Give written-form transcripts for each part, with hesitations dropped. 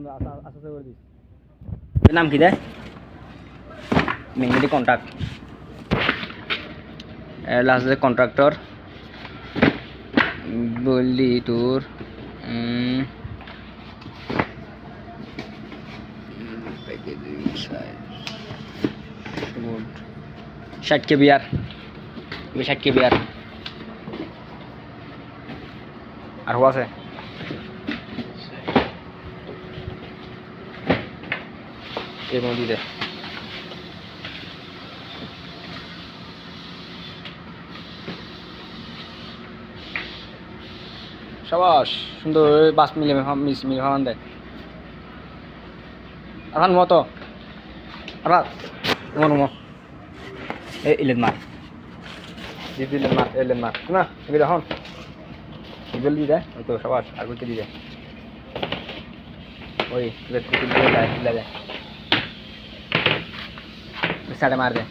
সুন্দর আস্তে করে দিস। নাম কি দেয়? মেঘমেটি কন্ট্রাক্ট। লাস্ট যে কন্ট্রাক্টর বললি তোর ষাট কে বিয়ার 60 কে বিয়ার আর হওয়া আছে এর মধ্যে দে সবাস সুন্দর বাস মিলে খাওয়ান দেয় এখন মতো আর মনো এই ইলেন মার ইলেন মার না তুমি এখন ইগল দিয়ে দেয় ওই তো সবাস আর করতে দিয়ে দেয় ওই যায় সাড়ে মার দেয়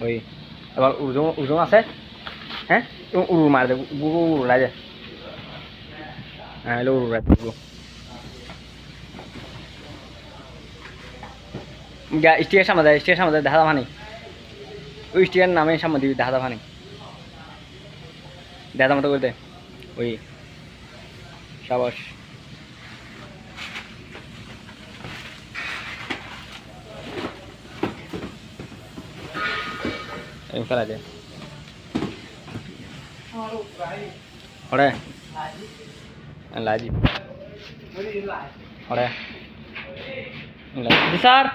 ওই এবার উজম আছে হ্যাঁ উড়ু মার দে উড়াই দে হ্যাঁ এলো উড়াই স্টিয়ার সামনে দেয় দেখা যাবা নেই ওই স্টিয়ার নামে সামনে দিবি দেখা যাবা নেই দেখা মতো করে দে ওই সাবাস ফেলা দে ওরে লাজি ওরে স্যার